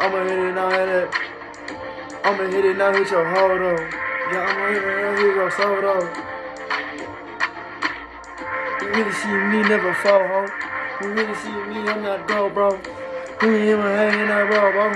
I'ma hit it now, hit it. I'ma hit it now, hit your hoe though. Yeah, I'ma hit it now, hit your soul though. You really see me never fall, ho. You really see me, I'm not bro, bro. You ain't even hanging out, bro.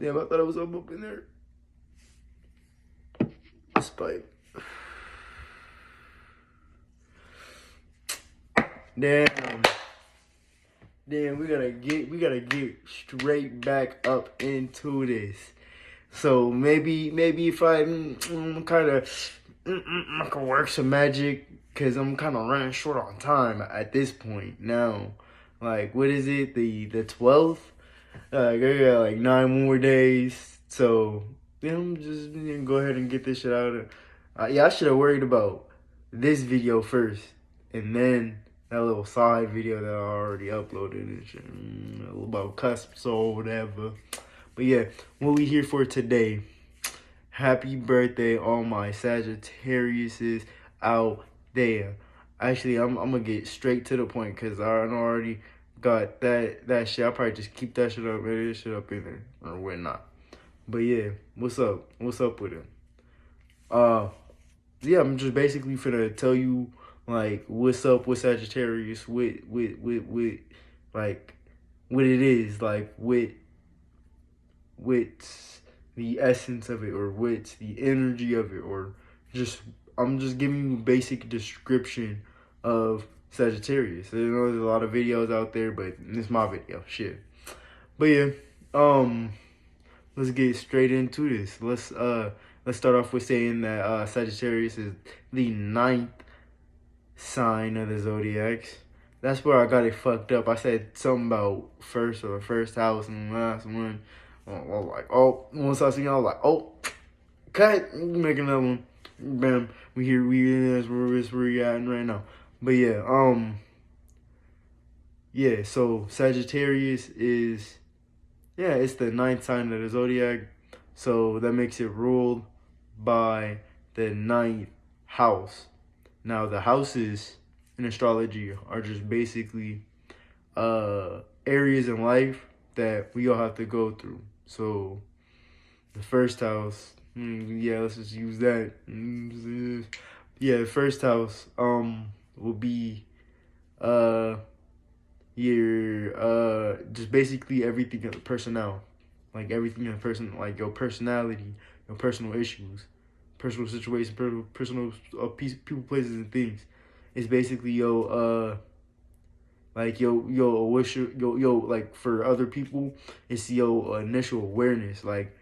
Damn, I thought it was up in there. Spike. Damn, we gotta get straight back up into this. So maybe if I kind of I can work some magic, cause I'm kind of running short on time at this point now. Like, what is it? The 12th? I got like 9 more days. So I'm just gonna go ahead and get this shit out. Yeah, I should have worried about this video first, and then that little side video that I already uploaded and shit, about cusps or whatever. But yeah, what we here for today? Happy birthday, all my Sagittariuses out there. Actually, I'm gonna get straight to the point, because I already got that shit. I'll probably just keep that shit up, edit this shit up in there or whatnot. But yeah, what's up? What's up with it? Yeah, I'm just basically finna tell you like what's up with Sagittarius, with like what it is, like with the essence of it, or with the energy of it, or just I'm just giving you basic description of Sagittarius. I know there's a lot of videos out there, but it's my video, shit. But yeah, let's get straight into this. Let's start off with saying that Sagittarius is the 9th sign of the zodiac. That's where I got it fucked up. I said something about first house and the last one. I was like, oh, once I seen it, I was like, oh, cut, make another one. Bam, that's where we at right now. But yeah, so Sagittarius is, it's the 9th sign of the zodiac. So that makes it ruled by the 9th house. Now, the houses in astrology are just basically areas in life that we all have to go through. So the first house, let's just use that. Yeah, the first house will be your just basically everything of the personnel. Like everything in a person, like your personality, your personal issues, personal situations, personal people, places, and things. It's basically like like for other people, it's your initial awareness, like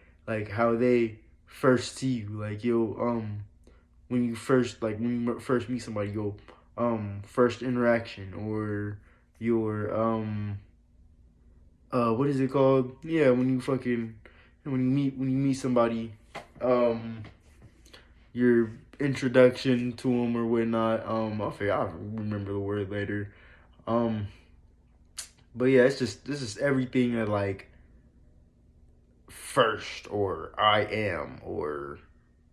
how they first see you, like when you first meet somebody, your first interaction, or your what is it called? Yeah, when you meet somebody, your introduction to them or whatnot. I'll remember the word later. But yeah, this is everything that like first, or I am, or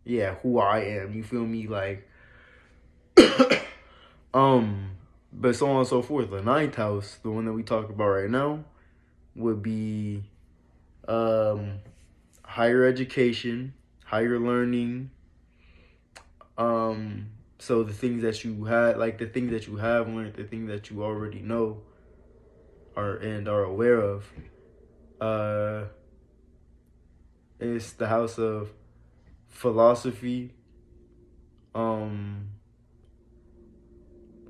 who I am. You feel me? Like, but so on and so forth. The 9th house, the one that we talk about right now, would be higher education, higher learning. So the things that you had, like the things that you have learned, the things that you already know are aware of. It's the house of philosophy,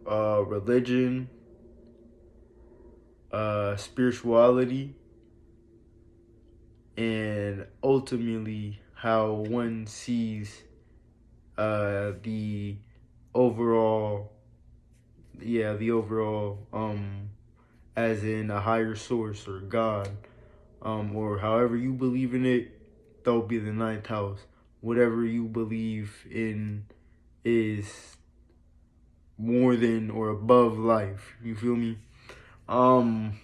religion, spirituality, and ultimately how one sees the overall yeah, the overall, as in a higher source or God, or however you believe in it, that will be the ninth house. Whatever you believe in is more than or above life. You feel me? Um,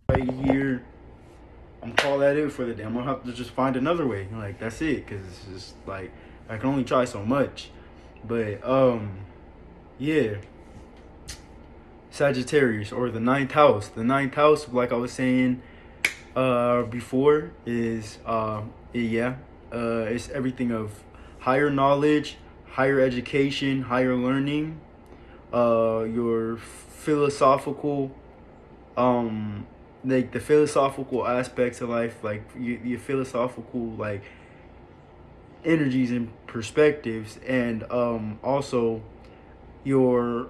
right here, I'm gonna call that it for the day. I'm gonna have to just find another way. Like that's it, cause it's just like I can only try so much. But yeah, Sagittarius or the ninth house. The ninth house, like I was saying before, is yeah, it's everything of higher knowledge, higher education, higher learning, your philosophical, like the philosophical aspects of life, like your philosophical like energies and perspectives, and also your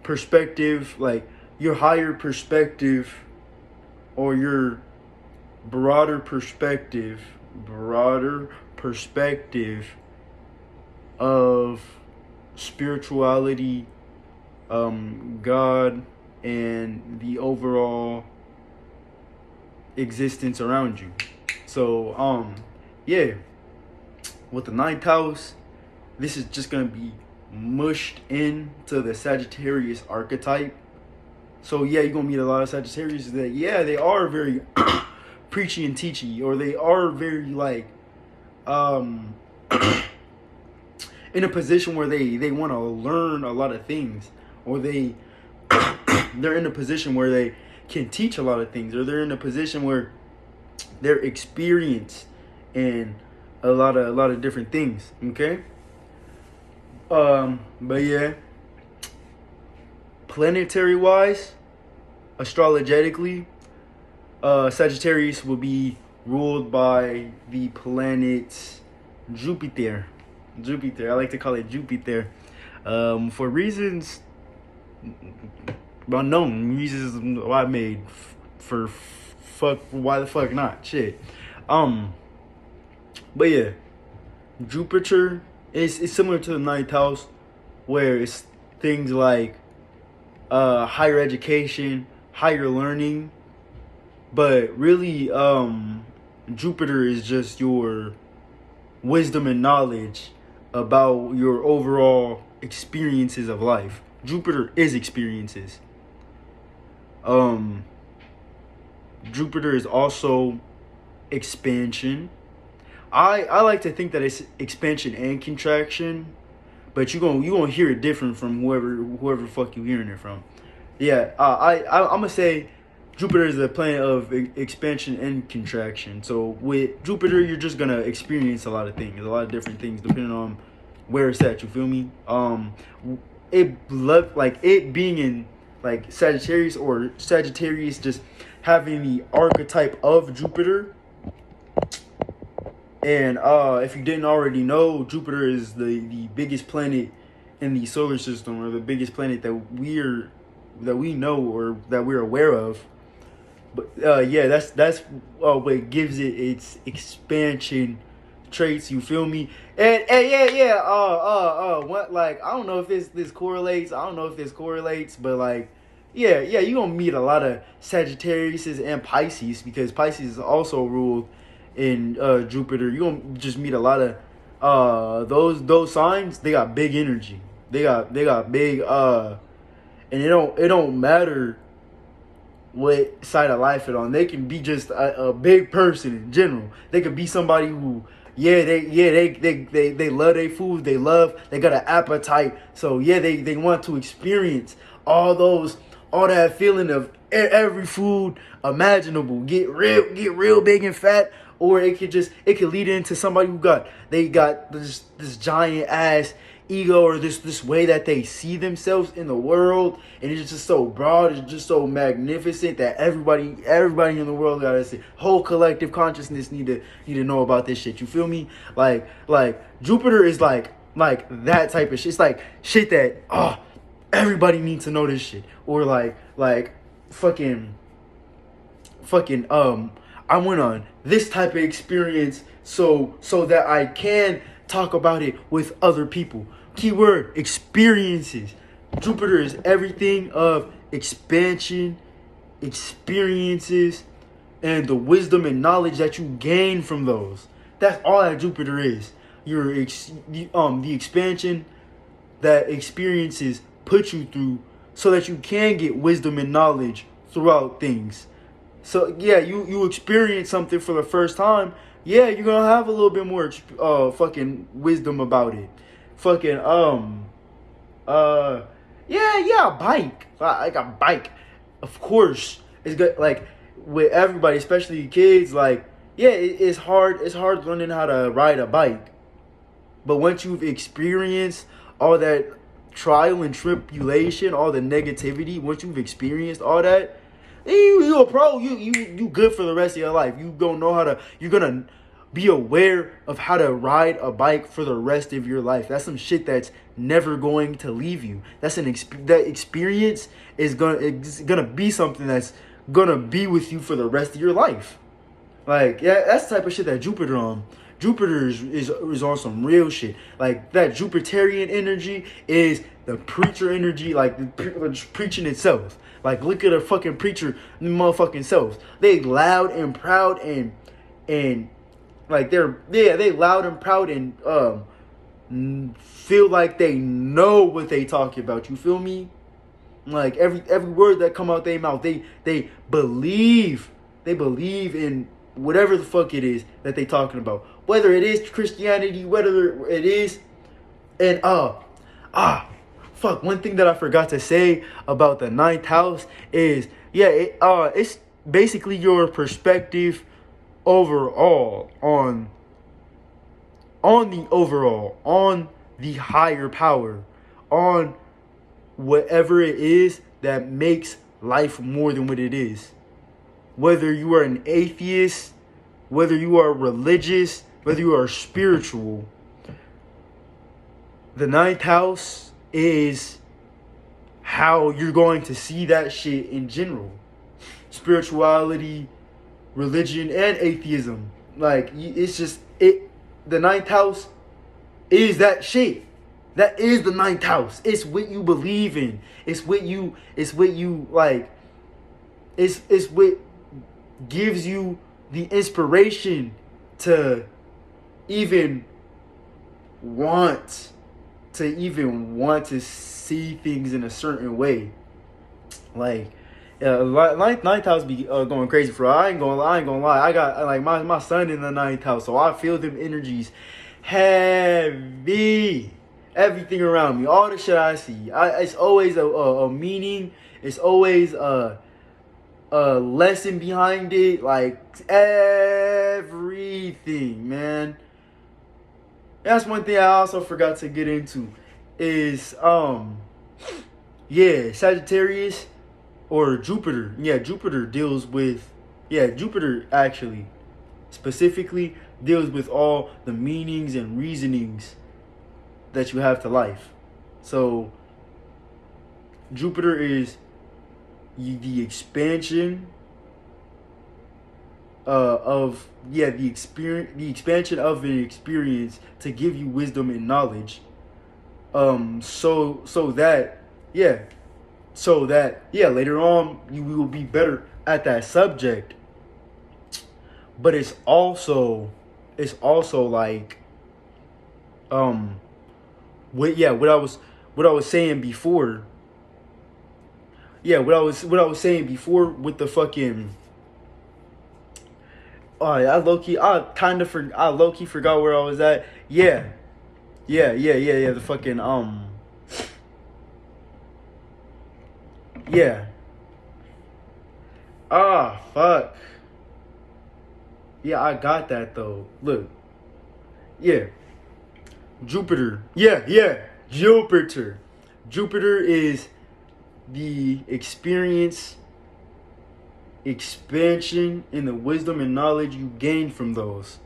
perspective, like your higher perspective or your broader perspective of spirituality, God, and the overall existence around you. So yeah, with the ninth house, this is just gonna be mushed into the Sagittarius archetype. So yeah, you're gonna meet a lot of Sagittarius that yeah, they are very preachy and teachy, or they are very like in a position where they want to learn a lot of things, or they're in a position where they can teach a lot of things, or they're in a position where they're experienced in a lot of different things. Okay. But yeah, planetary wise, astrologically, Sagittarius will be ruled by the planet Jupiter. I like to call it Jupiter, for reasons unknown, reasons I made for fuck. Why the fuck not? Shit. But yeah, Jupiter is similar to the ninth house, where it's things like higher education, higher learning, but really Jupiter is just your wisdom and knowledge about your overall experiences of life. Jupiter is experiences. Jupiter is also expansion. I like to think that it's expansion and contraction, but you gonna hear it different from whoever fuck you hearing it from. Yeah, I'm gonna say Jupiter is the planet of expansion and contraction. So with Jupiter, you're just gonna experience a lot of things, a lot of different things, depending on where it's at. You feel me? It being in like Sagittarius, or Sagittarius just having the archetype of Jupiter. And if you didn't already know, Jupiter is the biggest planet in the solar system, or the biggest planet that we know or that we're aware of. But yeah, that's what gives it its expansion traits. You feel me? And yeah. What, like, I don't know if this correlates. But like, yeah, you gonna meet a lot of Sagittariuses and Pisces, because Pisces is also ruled in Jupiter. You gonna just meet a lot of those signs. They got big energy. They got big and it don't matter what side of life it on. They can be just a big person in general. They could be somebody who they love their food. They got an appetite. So yeah, they want to experience all that feeling of every food imaginable. Get real big and fat. Or it could lead into somebody who got this giant ass ego, or this way that they see themselves in the world, and it's just so broad, it's just so magnificent that everybody in the world gotta see. Whole collective consciousness need to know about this shit. You feel me? Like Jupiter is like that type of shit. It's like shit that everybody needs to know this shit. Or like fucking I went on this type of experience so that I can talk about it with other people. Keyword, experiences. Jupiter is everything of expansion, experiences, and the wisdom and knowledge that you gain from those. That's all that Jupiter is. The expansion that experiences put you through so that you can get wisdom and knowledge throughout things. So yeah, you experience something for the first time. Yeah, you're gonna have a little bit more fucking wisdom about it. Fucking yeah, a bike. Like a bike. Of course. It's good, like with everybody, especially kids, like, yeah, it's hard learning how to ride a bike. But once you've experienced all that trial and tribulation, all the negativity, once you've experienced all that, you a pro. You good for the rest of your life. You're gonna be aware of how to ride a bike for the rest of your life. That's some shit that's never going to leave you. That experience is gonna be something that's gonna be with you for the rest of your life. Like, yeah, that's the type of shit that Jupiter on. Jupiter is on some real shit. Like, that Jupiterian energy is the preacher energy, like the preaching itself. Like, look at a fucking preacher motherfucking selves. They loud and proud and like they loud and proud and feel like they know what they talking about. You feel me? Like every word that come out their mouth, they believe in whatever the fuck it is that they talking about. Whether it is Christianity, whether it is, and fuck. One thing that I forgot to say about the ninth house is, yeah, it's basically your perspective overall on the higher power, on whatever it is that makes life more than what it is. Whether you are an atheist, whether you are religious, whether you are spiritual, the ninth house is how you're going to see that shit in general. Spirituality, religion, and atheism. Like, it's just it. The ninth house is that shit. That is the ninth house. It's what you believe in. It's what you like. It's what gives you the inspiration to even want to see things in a certain way. Like, ninth house be going crazy for. I ain't gonna lie. I got like my son in the ninth house, so I feel them energies heavy. Everything around me, all the shit I see, it's always a meaning. It's always a lesson behind it. Like, everything, man. That's one thing I also forgot to get into is Sagittarius or Jupiter. Yeah, Jupiter actually specifically deals with all the meanings and reasonings that you have to life. So Jupiter is the expansion the expansion of an experience to give you wisdom and knowledge. So that later on you will be better at that subject. But it's also like what I was saying before. Yeah, what I was saying before with the fucking. I low key forgot where I was at. Yeah. The fucking Yeah. Fuck. Yeah, I got that though. Look. Yeah. Jupiter. Yeah. Jupiter. Jupiter is the expansion in the wisdom and knowledge you gain from those.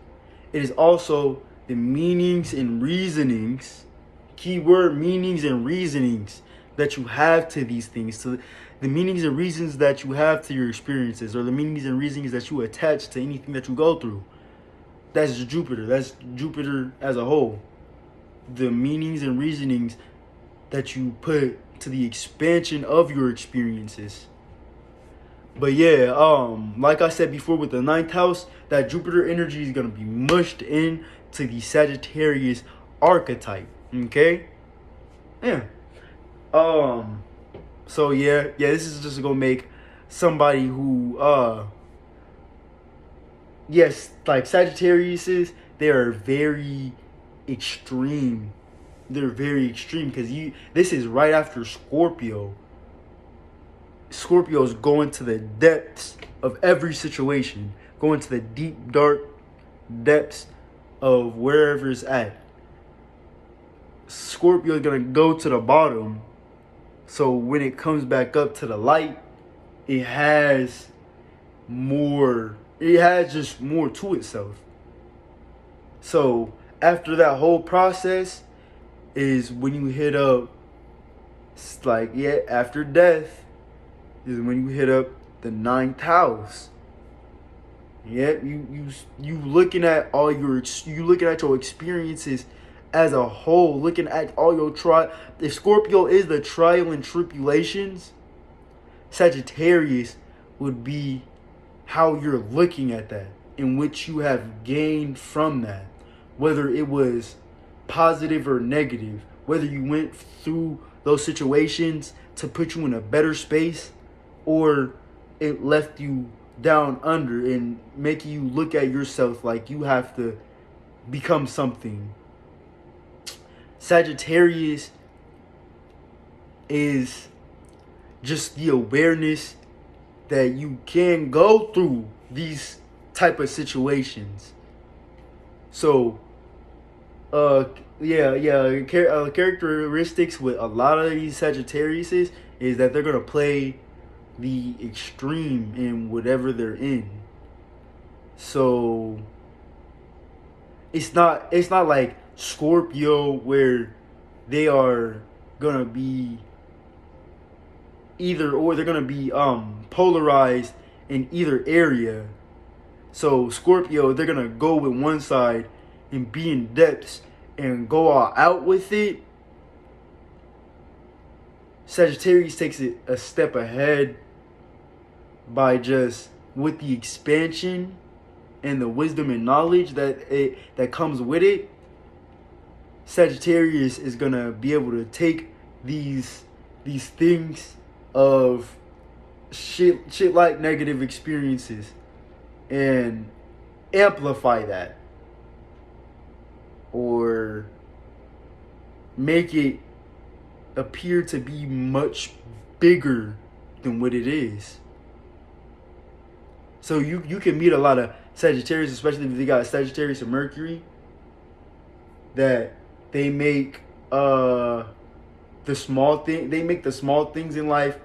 It is also the meanings and reasonings, keyword meanings and reasonings that you have to these things. So the meanings and reasons that you have to your experiences, or the meanings and reasons that you attach to anything that you go through. That's Jupiter. That's Jupiter as a whole. the meanings and reasonings that you put to the expansion of your experiences. But yeah, like I said before with the ninth house, that Jupiter energy is gonna be mushed in to the Sagittarius archetype. Okay? Yeah. So yeah, this is just gonna make somebody who yes, like Sagittariuses, they are very extreme. They're very extreme because this is right after Scorpio. Scorpio's going to the depths of every situation, going to the deep, dark depths of wherever it's at. Scorpio's gonna go to the bottom, so when it comes back up to the light, it has just more to itself. So after that whole process is when you hit up, like, yeah, after death is when you hit up the ninth house. Yeah, you looking at all your experiences as a whole, looking at all your if Scorpio is the trial and tribulations, Sagittarius would be how you're looking at that, in which you have gained from that, whether it was positive or negative, whether you went through those situations to put you in a better space, or it left you down under and making you look at yourself like you have to become something. Sagittarius is just the awareness that you can go through these type of situations. So, characteristics with a lot of these Sagittariuses is that they're gonna play the extreme in whatever they're in. So it's not like Scorpio where they are gonna be either or, they're gonna be polarized in either area. So Scorpio, they're gonna go with one side and be in depths and go all out with it. Sagittarius takes it a step ahead by just with the expansion and the wisdom and knowledge that comes with it. Sagittarius is gonna be able to take these things of shit like negative experiences and amplify that, or make it appear to be much bigger than what it is. So you can meet a lot of Sagittarius, especially if they got Sagittarius and Mercury, that they make the small things in life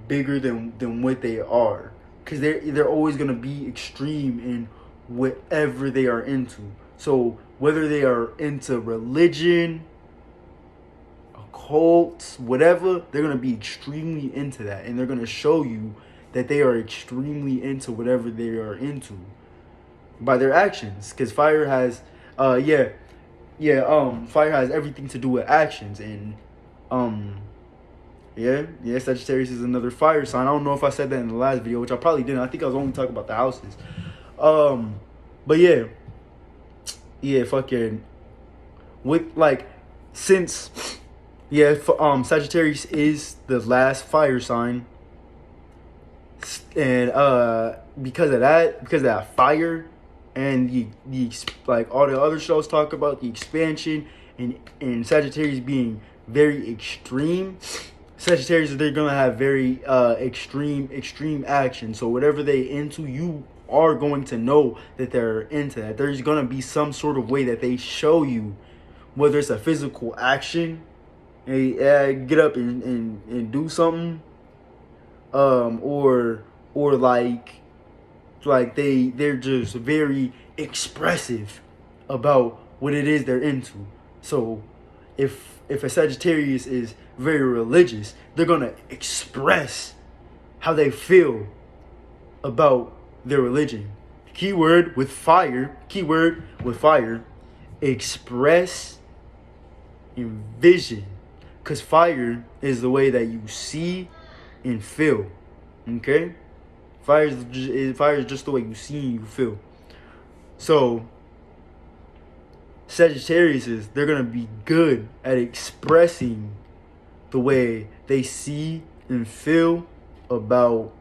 bigger than what they are, because they're always gonna be extreme in whatever they are into. So whether they are into religion, occults, whatever, they're gonna be extremely into that, and they're gonna show you that they are extremely into whatever they are into by their actions. Because fire has fire has everything to do with actions. And Sagittarius is another fire sign. I don't know if I said that in the last video, which I probably didn't. I think I was only talking about the houses. But fucking with like, since Sagittarius is the last fire sign, and because of that fire, and the like all the other shows talk about the expansion and Sagittarius being very extreme. Sagittarius, they're gonna have very extreme action. So whatever they into, you are going to know that they're into that. There's gonna be some sort of way that they show you, whether it's a physical action, get up and do something, or they're just very expressive about what it is they're into. So if a Sagittarius is very religious, they're gonna express how they feel about their religion. Keyword with fire, express and vision. Because fire is the way that you see and feel. Okay? Fire is just the way you see and you feel. So, Sagittarius, they're going to be good at expressing the way they see and feel about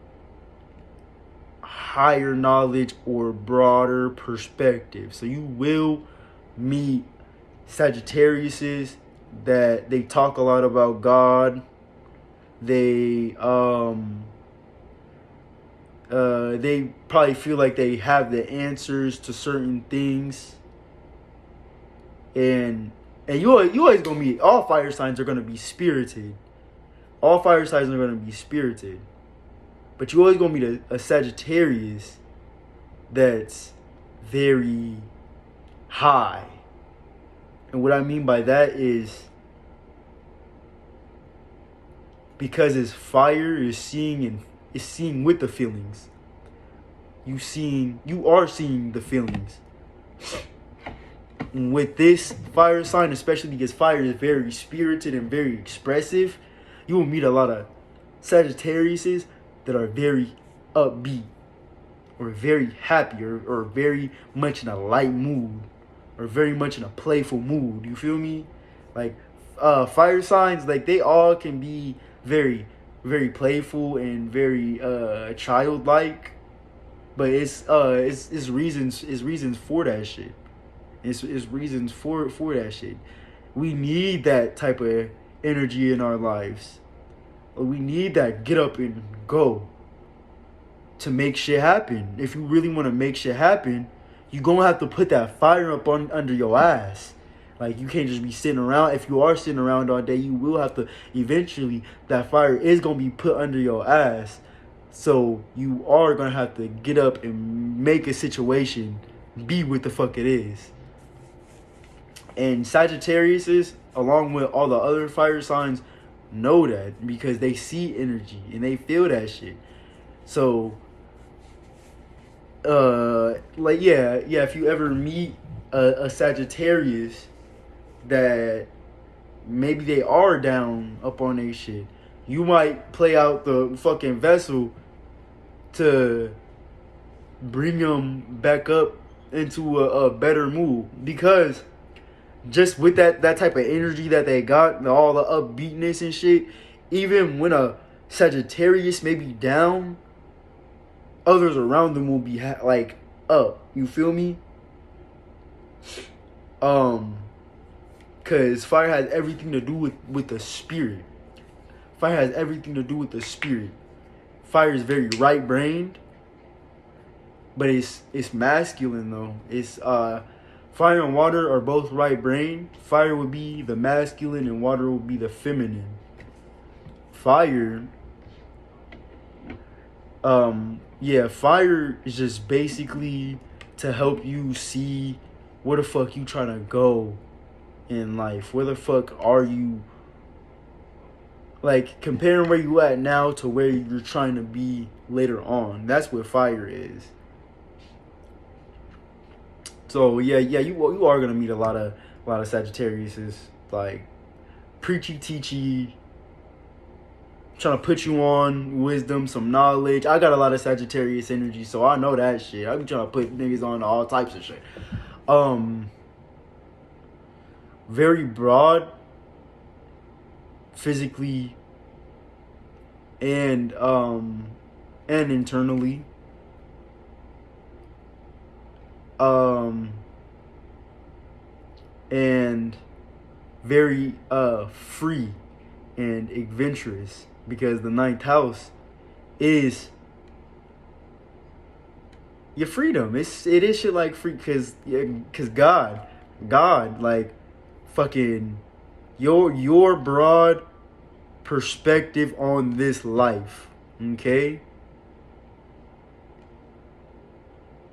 higher knowledge or broader perspective. So you will meet Sagittariuses that they talk a lot about God. They probably feel like they have the answers to certain things. And you always gonna meet, all fire signs are gonna be spirited. All fire signs are gonna be spirited. But you always gonna meet a Sagittarius that's very high. And what I mean by that is, because it's fire, is seeing with the feelings. You are seeing the feelings. And with this fire sign, especially because fire is very spirited and very expressive, you will meet a lot of Sagittariuses that are very upbeat, or very happy, or very much in a light mood, or very much in a playful mood. You feel me? Like fire signs, like they all can be very, very playful and very childlike, but it's reasons for that shit. It's reasons for that shit. We need that type of energy in our lives. We need that get up and go to make shit happen. If you really want to make shit happen, you're going to have to put that fire up under your ass. Like, you can't just be sitting around. If you are sitting around all day, you will have to, eventually, that fire is going to be put under your ass. So you are going to have to get up and make a situation be what the fuck it is. And Sagittarius, along with all the other fire signs, know that because they see energy and they feel that shit. So, if you ever meet a Sagittarius that maybe they are down up on their shit, you might play out the fucking vessel to bring them back up into a better mood, because just with that type of energy that they got, and all the upbeatness and shit, even when a Sagittarius may be down, others around them will be like up. You feel me? Cause fire has everything to do with the spirit. Fire has everything to do with the spirit. Fire is very right-brained, but it's masculine though. It's fire and water are both right-brained. Fire would be the masculine and water would be the feminine. Fire, fire is just basically to help you see where the fuck you trying to go in life. Where the fuck are you? Like, comparing where you at now to where you're trying to be later on. That's what fire is. So you are gonna meet a lot of Sagittariuses, like preachy teachy, trying to put you on wisdom, some knowledge. I got a lot of Sagittarius energy, so I know that shit. I be trying to put niggas on all types of shit. Very broad, physically and internally. And very free and adventurous, because the 9th house is your freedom. It is shit like free, cause God, like fucking your broad perspective on this life. Okay.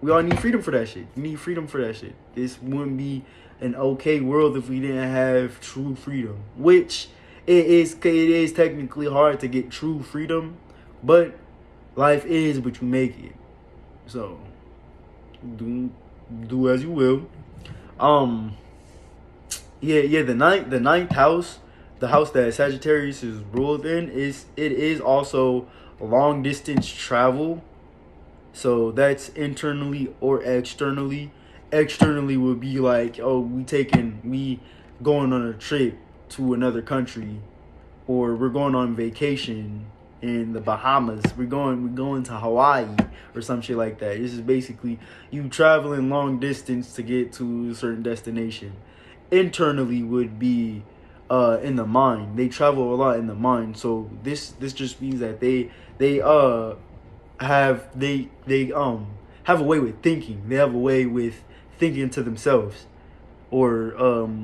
We all need freedom for that shit. You need freedom for that shit. This wouldn't be an okay world if we didn't have true freedom. Which it is technically hard to get true freedom, but life is what you make it. So do as you will. Yeah. The ninth house, the house that Sagittarius is ruled in, is also long distance travel. So that's internally or externally. Externally would be like, oh, we going on a trip to another country, or we're going on vacation in the Bahamas. We're going to Hawaii or some shit like that. This is basically you traveling long distance to get to a certain destination. Internally would be in the mind. They travel a lot in the mind. So this just means that they have a way with thinking. They have a way with thinking to themselves, or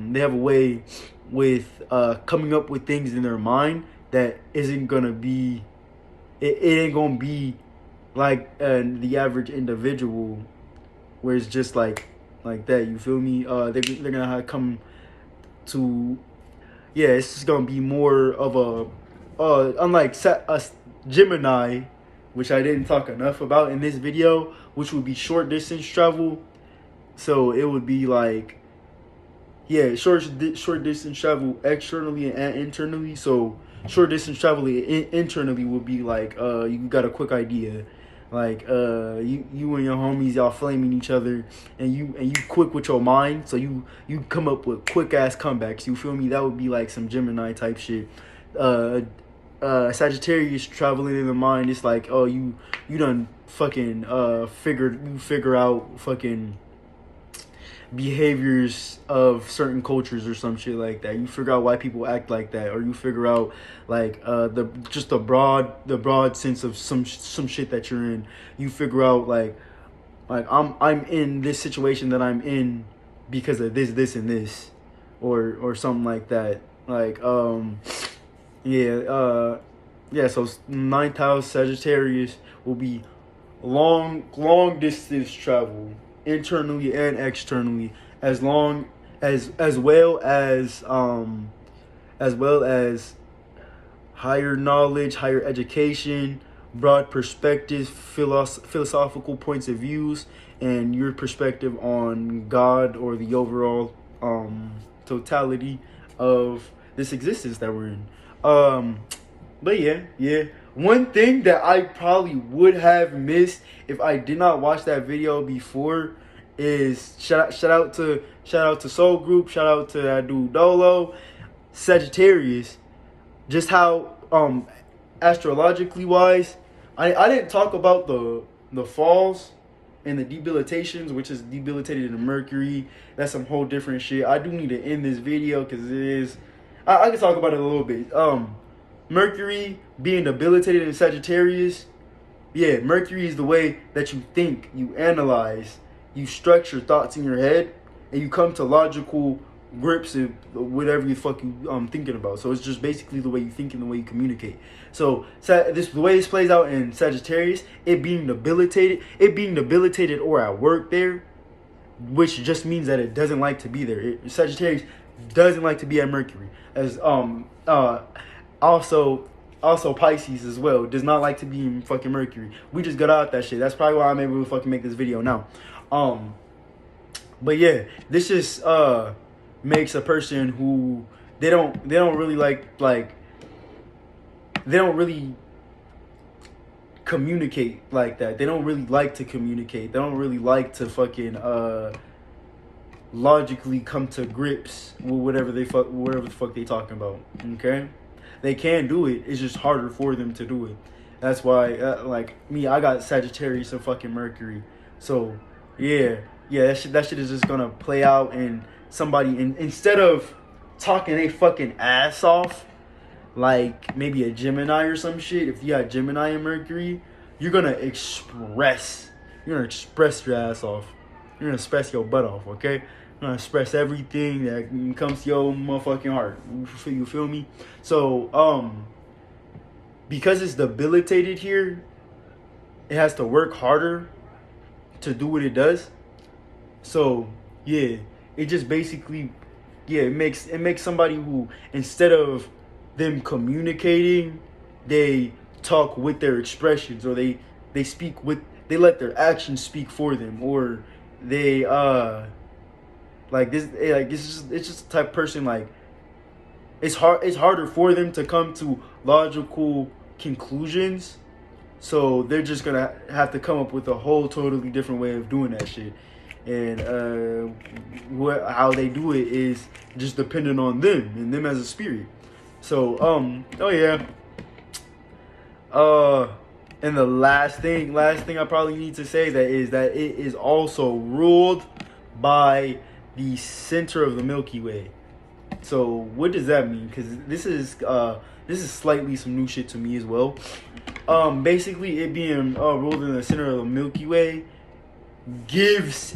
they have a way with coming up with things in their mind that isn't gonna be it ain't gonna be like the average individual, where it's just like that. You feel me? They're gonna have come to, yeah. It's just gonna be more of a unlike a Gemini, which I didn't talk enough about in this video, which would be short distance travel. So it would be like, yeah, short distance travel externally and internally. So short distance travel internally would be like, you got a quick idea, like you and your homies, y'all flaming each other, and you quick with your mind, so you come up with quick ass comebacks. You feel me? That would be like some Gemini type shit. Sagittarius traveling in the mind, it's like, oh, you done fucking figure out fucking behaviors of certain cultures or some shit like that. You figure out why people act like that, or you figure out like the broad sense of some shit that you're in. You figure out like I'm in this situation that I'm in because of this and this, or something like that. Like yeah, so ninth house Sagittarius will be long distance travel, internally and externally, as well as higher knowledge, higher education, broad perspectives, philosophical points of views, and your perspective on God, or the overall totality of this existence that we're in. But yeah. One thing that I probably would have missed if I did not watch that video before is shout out to Soul Group, shout out to that dude Dolo, Sagittarius. Just how astrologically wise, I didn't talk about the falls and the debilitations, which is debilitated in Mercury. That's some whole different shit. I do need to end this video because it is. I can talk about it a little bit. Mercury being debilitated in Sagittarius. Yeah, Mercury is the way that you think, you analyze, you structure thoughts in your head, and you come to logical grips of whatever you fuck you thinking about. So it's just basically the way you think and the way you communicate. So the way this plays out in Sagittarius, it being debilitated or at work there, which just means that it doesn't like to be there. Sagittarius doesn't like to be at Mercury. As also Pisces as well does not like to be in fucking Mercury. We just got out that shit. That's probably why I'm able to fucking make this video now. But yeah, this just makes a person who they don't really they don't really communicate like that. They don't really like to communicate. They don't really like to fucking logically come to grips with whatever the fuck they talking about. Okay, they can do it. It's just harder for them to do it. That's why, like me, I got Sagittarius and fucking Mercury. So yeah, that shit is just gonna play out, and somebody, instead of talking a fucking ass off, like maybe a Gemini or some shit. If you got Gemini and Mercury, you're gonna express your ass off. You're gonna express your butt off, okay? You're gonna express everything that comes to your motherfucking heart. You feel me? So, because it's debilitated here, it has to work harder to do what it does. So, yeah, it just basically, it makes somebody who, instead of them communicating, they talk with their expressions, or they let their actions speak for them, or they Like this, like it's just the type of person like it's harder for them to come to logical conclusions. So they're just gonna have to come up with a whole totally different way of doing that shit. And how they do it is just dependent on them and them as a spirit. So oh yeah. And the last thing I probably need to say that is that it is also ruled by the center of the Milky Way. So what does that mean? Because this is slightly some new shit to me as well. Basically, it being ruled in the center of the Milky Way gives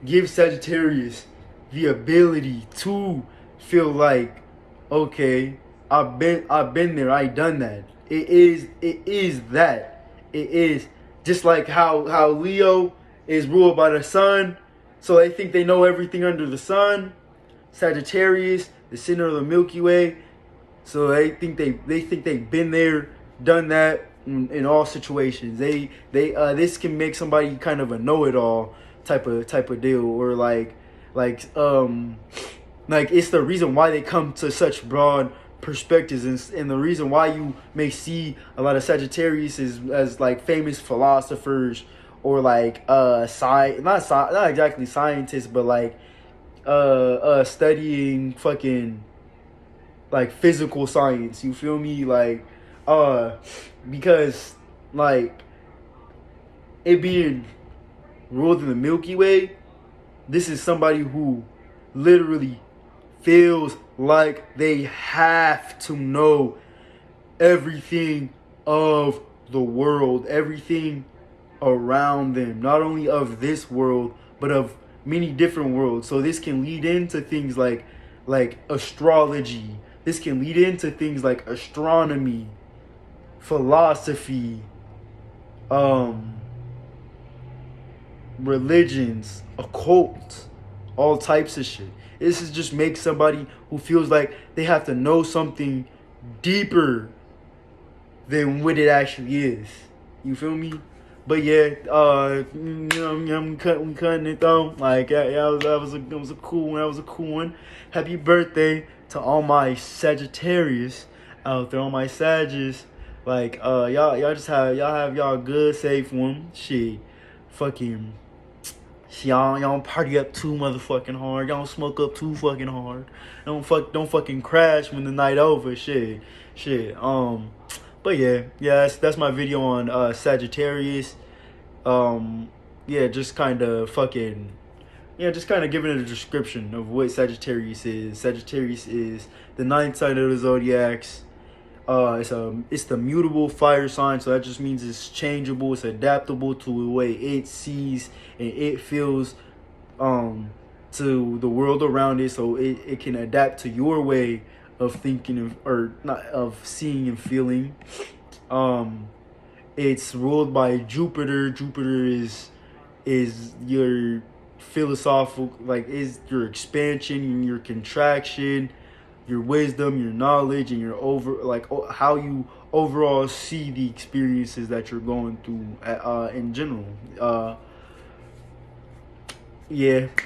Sagittarius the ability to feel like, okay, I've been there, I done that. It is that. It is just like how Leo is ruled by the sun, so they think they know everything under the sun. Sagittarius, the center of the Milky Way, so they think they've been there, done that in all situations. They this can make somebody kind of a know-it-all type of deal, or like it's the reason why they come to such broad perspectives, and the reason why you may see a lot of Sagittarius as like famous philosophers, or like not exactly scientists, but like studying fucking like physical science, you feel me? Like because like it being ruled in the Milky Way, this is somebody who literally feels like they have to know everything of the world, everything around them, not only of this world, but of many different worlds. So this can lead into things like astrology. This can lead into things like astronomy, philosophy, religions, occult, all types of shit. This is just makes somebody who feels like they have to know something deeper than what it actually is. You feel me? But yeah, I'm cutting it though. Like that was a cool one. That was a cool one. Happy birthday to all my Sagittarius out there, all my Sagittarius. Like y'all just have y'all good safe one. Shit, fucking. Y'all don't party up too motherfucking hard. Y'all don't smoke up too fucking hard. Don't fucking crash when the night over. Shit. But yeah, that's my video on Sagittarius. Yeah, just kind of fucking, just kind of giving it a description of what Sagittarius is. Sagittarius is the ninth sign of the zodiacs. It's the mutable fire sign, so that just means it's changeable, it's adaptable to the way it sees and it feels to the world around it, so it can adapt to your way of thinking or not of seeing and feeling. It's ruled by Jupiter. Jupiter is your philosophical, like is your expansion and your contraction, your wisdom, your knowledge, and your how you overall see the experiences that you're going through in general.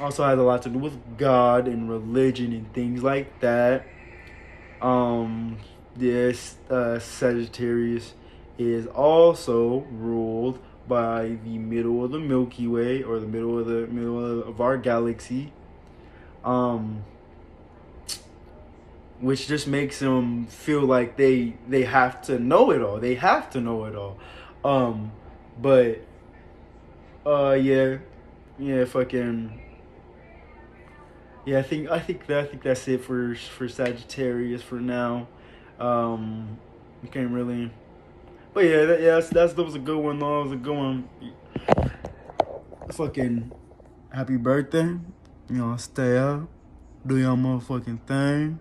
Also has a lot to do with God and religion and things like that. This Sagittarius is also ruled by the middle of the Milky Way, or the middle of our galaxy. Which just makes them feel like they have to know it all. They have to know it all. Fucking. Yeah, I think that's it for Sagittarius for now. You can't really. But yeah, that was a good one though. It was a good one. Fucking happy birthday. Stay up. Do your motherfucking thing.